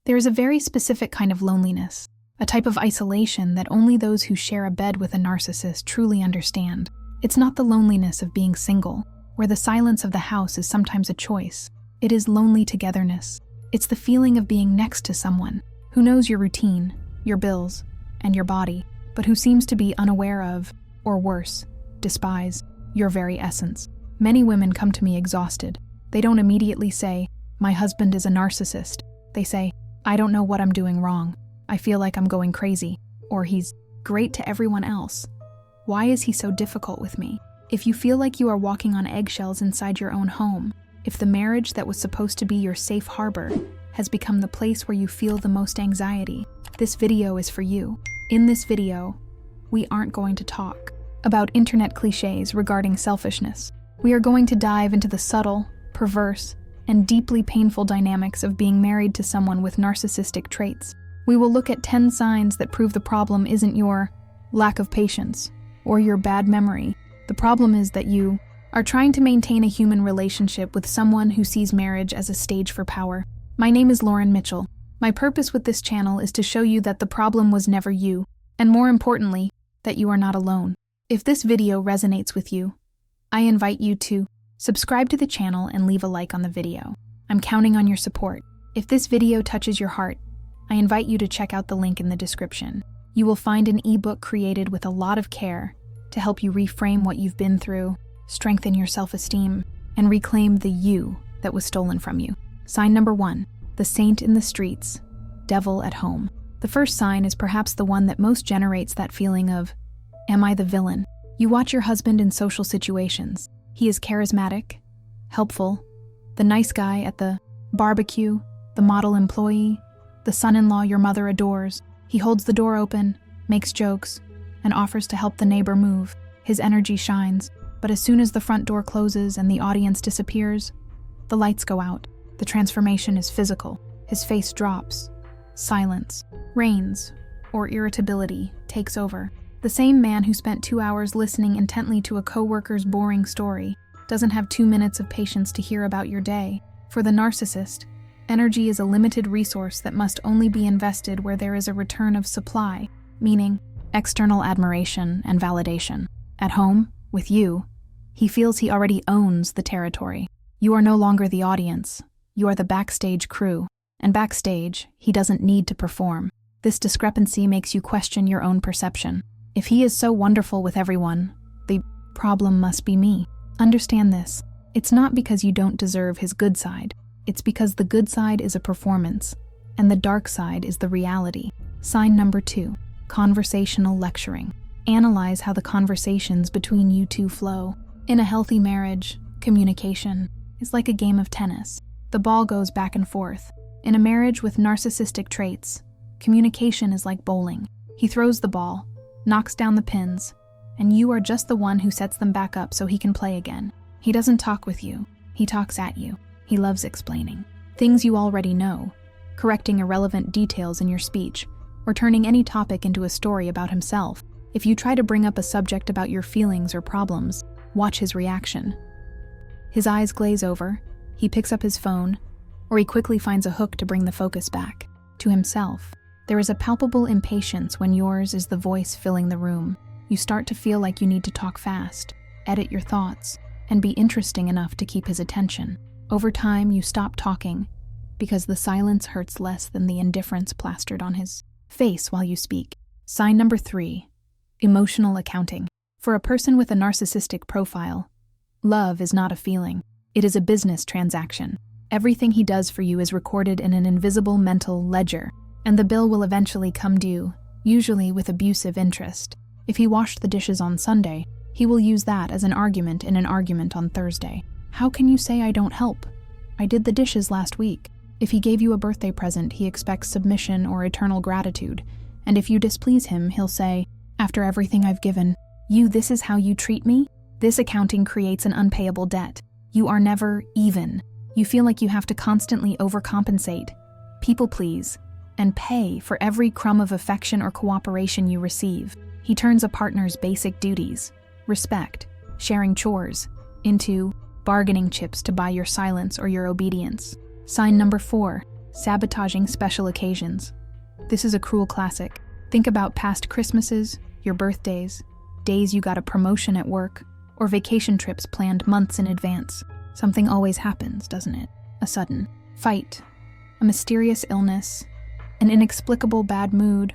There is a very specific kind of loneliness, a type of isolation that only those who share a bed with a narcissist truly understand. It's not the loneliness of being single, where the silence of the house is sometimes a choice. It is lonely togetherness. It's the feeling of being next to someone who knows your routine, your bills, and your body, but who seems to be unaware of, or worse, despise, your very essence. Many women come to me exhausted. They don't immediately say, "My husband is a narcissist." They say, "I don't know what I'm doing wrong. I feel like I'm going crazy," or "He's great to everyone else. Why is he so difficult with me?" If you feel like you are walking on eggshells inside your own home, if the marriage that was supposed to be your safe harbor has become the place where you feel the most anxiety, this video is for you. In this video, we aren't going to talk about internet cliches regarding selfishness. We are going to dive into the subtle, perverse, and deeply painful dynamics of being married to someone with narcissistic traits. We will look at 10 signs that prove the problem isn't your lack of patience or your bad memory. The problem is that you are trying to maintain a human relationship with someone who sees marriage as a stage for power. My name is Lauren Mitchell. My purpose with this channel is to show you that the problem was never you, and more importantly, that you are not alone. If this video resonates with you, I invite you to subscribe to the channel and leave a like on the video. I'm counting on your support. If this video touches your heart, I invite you to check out the link in the description. You will find an ebook created with a lot of care to help you reframe what you've been through, strengthen your self-esteem, and reclaim the you that was stolen from you. Sign number 1, the saint in the streets, devil at home. The first sign is perhaps the one that most generates that feeling of, am I the villain? You watch your husband in social situations. He is charismatic, helpful, the nice guy at the barbecue, the model employee, the son-in-law your mother adores. He holds the door open, makes jokes, and offers to help the neighbor move. His energy shines, but as soon as the front door closes and the audience disappears, the lights go out. The transformation is physical. His face drops. Silence reigns, or irritability takes over. The same man who spent 2 hours listening intently to a coworker's boring story doesn't have 2 minutes of patience to hear about your day. For the narcissist, energy is a limited resource that must only be invested where there is a return of supply, meaning external admiration and validation. At home, with you, he feels he already owns the territory. You are no longer the audience. You are the backstage crew, and backstage, he doesn't need to perform. This discrepancy makes you question your own perception. If he is so wonderful with everyone, the problem must be me. Understand this. It's not because you don't deserve his good side. It's because the good side is a performance, and the dark side is the reality. Sign number 2, conversational lecturing. Analyze how the conversations between you two flow. In a healthy marriage, communication is like a game of tennis. The ball goes back and forth. In a marriage with narcissistic traits, communication is like bowling. He throws the ball, knocks down the pins, and you are just the one who sets them back up so he can play again. He doesn't talk with you, he talks at you. He loves explaining things you already know, correcting irrelevant details in your speech, or turning any topic into a story about himself. If you try to bring up a subject about your feelings or problems, watch his reaction. His eyes glaze over, he picks up his phone, or he quickly finds a hook to bring the focus back to himself. There is a palpable impatience when yours is the voice filling the room. You start to feel like you need to talk fast, edit your thoughts, and be interesting enough to keep his attention. Over time, you stop talking because the silence hurts less than the indifference plastered on his face while you speak. Sign number 3, emotional accounting. For a person with a narcissistic profile, love is not a feeling. It is a business transaction. Everything he does for you is recorded in an invisible mental ledger, and the bill will eventually come due, usually with abusive interest. If he washed the dishes on Sunday, he will use that as an argument in an argument on Thursday. How can you say I don't help? I did the dishes last week. If he gave you a birthday present, he expects submission or eternal gratitude, and if you displease him, he'll say, after everything I've given you, this is how you treat me? This accounting creates an unpayable debt. You are never even. You feel like you have to constantly overcompensate, people please, and pay for every crumb of affection or cooperation you receive. He turns a partner's basic duties, respect, sharing chores, into bargaining chips to buy your silence or your obedience. Sign number 4, sabotaging special occasions. This is a cruel classic. Think about past Christmases, your birthdays, days you got a promotion at work, or vacation trips planned months in advance. Something always happens, doesn't it? A sudden fight, a mysterious illness, an inexplicable bad mood,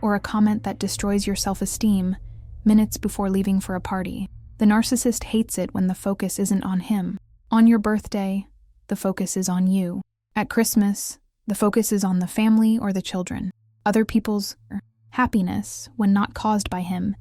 or a comment that destroys your self-esteem minutes before leaving for a party. The narcissist hates it when the focus isn't on him. On your birthday, the focus is on you. At Christmas, the focus is on the family or the children. Other people's happiness, when not caused by him,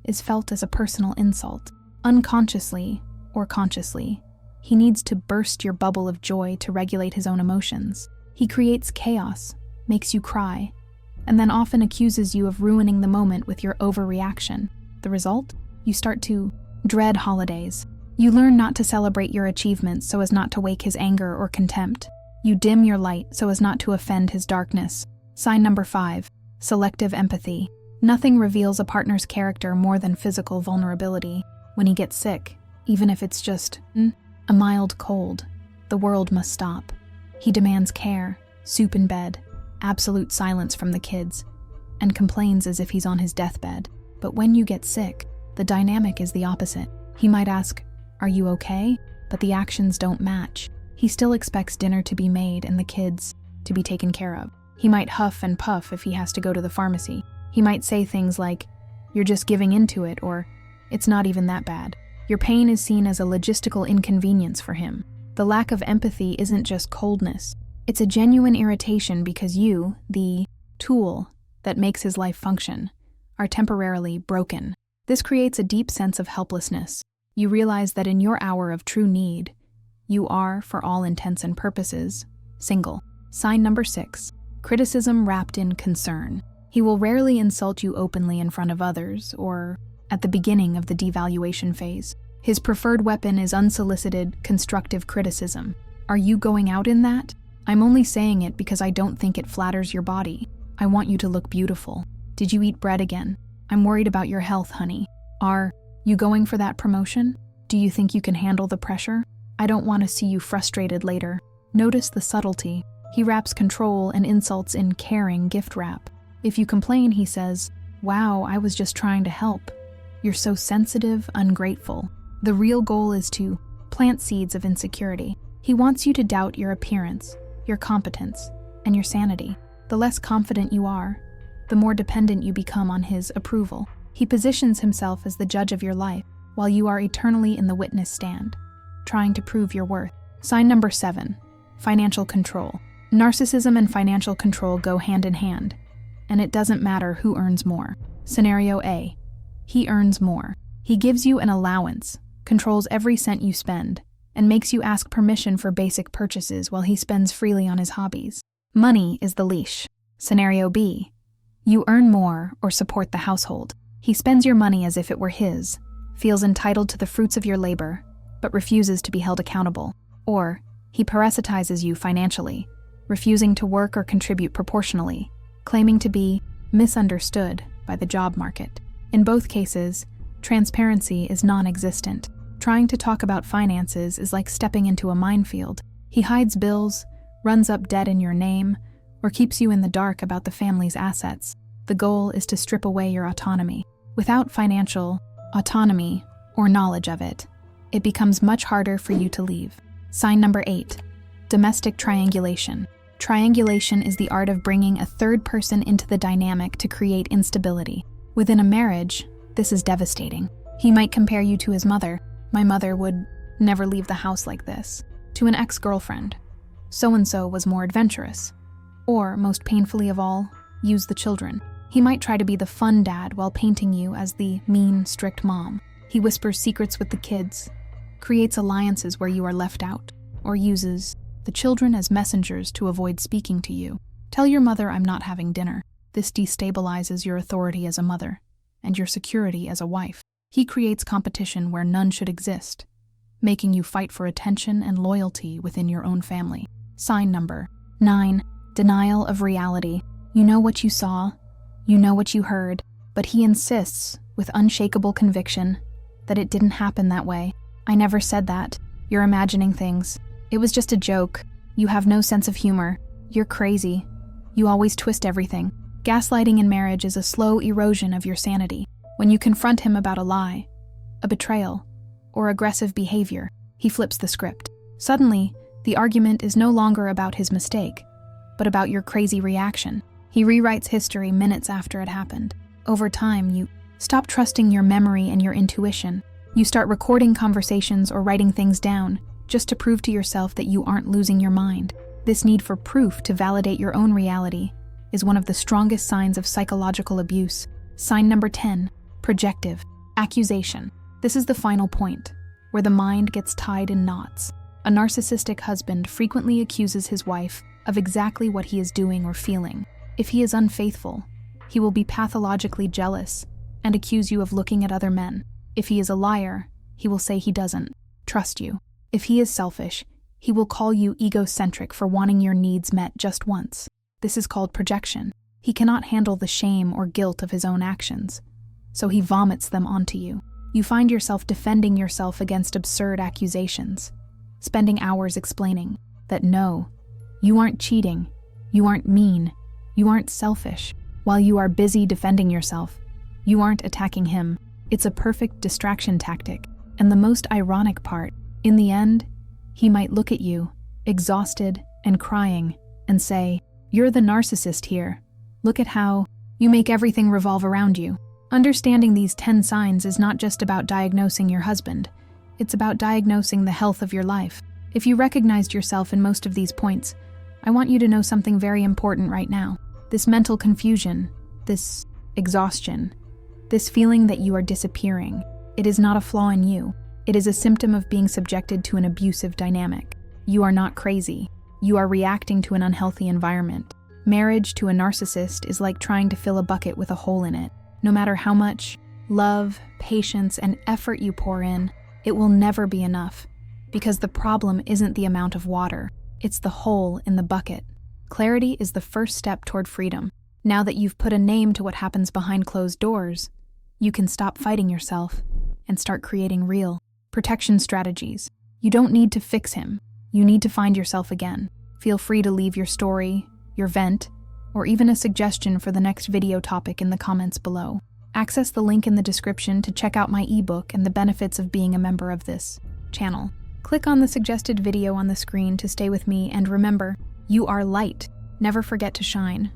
is felt as a personal insult. Unconsciously or consciously, he needs to burst your bubble of joy to regulate his own emotions. He creates chaos, makes you cry, and then often accuses you of ruining the moment with your overreaction. The result? You start to dread holidays. You learn not to celebrate your achievements so as not to wake his anger or contempt. You dim your light so as not to offend his darkness. Sign number 5, selective empathy. Nothing reveals a partner's character more than physical vulnerability. When he gets sick, even if it's just a mild cold, the world must stop. He demands care, soup in bed, absolute silence from the kids, and complains as if he's on his deathbed. But when you get sick, the dynamic is the opposite. He might ask, "Are you okay?" But the actions don't match. He still expects dinner to be made and the kids to be taken care of. He might huff and puff if he has to go to the pharmacy. He might say things like, "You're just giving into it," or "It's not even that bad." Your pain is seen as a logistical inconvenience for him. The lack of empathy isn't just coldness. It's a genuine irritation because you, the tool that makes his life function, are temporarily broken. This creates a deep sense of helplessness. You realize that in your hour of true need, you are, for all intents and purposes, single. Sign number 6, criticism wrapped in concern. He will rarely insult you openly in front of others or at the beginning of the devaluation phase. His preferred weapon is unsolicited, constructive criticism. Are you going out in that? I'm only saying it because I don't think it flatters your body. I want you to look beautiful. Did you eat bread again? I'm worried about your health, honey. Are you going for that promotion? Do you think you can handle the pressure? I don't want to see you frustrated later. Notice the subtlety. He wraps control and insults in caring gift wrap. If you complain, he says, "Wow, I was just trying to help. You're so sensitive, ungrateful." The real goal is to plant seeds of insecurity. He wants you to doubt your appearance, your competence, and your sanity. The less confident you are, the more dependent you become on his approval. He positions himself as the judge of your life, while you are eternally in the witness stand, trying to prove your worth. Sign number 7, financial control. Narcissism and financial control go hand in hand, and it doesn't matter who earns more. Scenario A, he earns more. He gives you an allowance, controls every cent you spend, and makes you ask permission for basic purchases while he spends freely on his hobbies. Money is the leash. Scenario B, you earn more or support the household. He spends your money as if it were his, feels entitled to the fruits of your labor, but refuses to be held accountable. Or, he parasitizes you financially, refusing to work or contribute proportionally, claiming to be misunderstood by the job market. In both cases, transparency is non-existent. Trying to talk about finances is like stepping into a minefield. He hides bills, runs up debt in your name, or keeps you in the dark about the family's assets. The goal is to strip away your autonomy. Without financial autonomy or knowledge of it, it becomes much harder for you to leave. Sign number 8, domestic triangulation. Triangulation is the art of bringing a third person into the dynamic to create instability. Within a marriage, this is devastating. He might compare you to his mother. "My mother would never leave the house like this." To an ex-girlfriend. "So-and-so was more adventurous." Or, most painfully of all, use the children. He might try to be the fun dad while painting you as the mean, strict mom. He whispers secrets with the kids, creates alliances where you are left out, or uses the children as messengers to avoid speaking to you. Tell your mother I'm not having dinner. This destabilizes your authority as a mother and your security as a wife. He creates competition where none should exist, making you fight for attention and loyalty within your own family. Sign number 9, denial of reality. You know what you saw, you know what you heard, but he insists with unshakable conviction that it didn't happen that way. "I never said that. You're imagining things. It was just a joke. You have no sense of humor." You're crazy. You always twist everything. Gaslighting in marriage is a slow erosion of your sanity. When you confront him about a lie, a betrayal, or aggressive behavior, he flips the script. Suddenly, the argument is no longer about his mistake, but about your crazy reaction. He rewrites history minutes after it happened. Over time, you stop trusting your memory and your intuition. You start recording conversations or writing things down just to prove to yourself that you aren't losing your mind. This need for proof to validate your own reality is one of the strongest signs of psychological abuse. Sign number 10, projective accusation. This is the final point, where the mind gets tied in knots. A narcissistic husband frequently accuses his wife of exactly what he is doing or feeling. If he is unfaithful, he will be pathologically jealous and accuse you of looking at other men. If he is a liar, he will say he doesn't trust you. If he is selfish, he will call you egocentric for wanting your needs met just once. This is called projection. He cannot handle the shame or guilt of his own actions, so he vomits them onto you. You find yourself defending yourself against absurd accusations, spending hours explaining that no, you aren't cheating, you aren't mean, you aren't selfish. While you are busy defending yourself, you aren't attacking him. It's a perfect distraction tactic. And the most ironic part, in the end, he might look at you, exhausted and crying, and say, "You're the narcissist here. Look at how you make everything revolve around you." Understanding these 10 signs is not just about diagnosing your husband. It's about diagnosing the health of your life. If you recognized yourself in most of these points, I want you to know something very important right now. This mental confusion, this exhaustion, this feeling that you are disappearing, it is not a flaw in you. It is a symptom of being subjected to an abusive dynamic. You are not crazy. You are reacting to an unhealthy environment. Marriage to a narcissist is like trying to fill a bucket with a hole in it. No matter how much love, patience, and effort you pour in, it will never be enough, because the problem isn't the amount of water, it's the hole in the bucket. Clarity is the first step toward freedom. Now that you've put a name to what happens behind closed doors, you can stop fighting yourself and start creating real protection strategies. You don't need to fix him. You need to find yourself again. Feel free to leave your story, your vent, or even a suggestion for the next video topic in the comments below. Access the link in the description to check out my ebook and the benefits of being a member of this channel. Click on the suggested video on the screen to stay with me, and remember, you are light. Never forget to shine.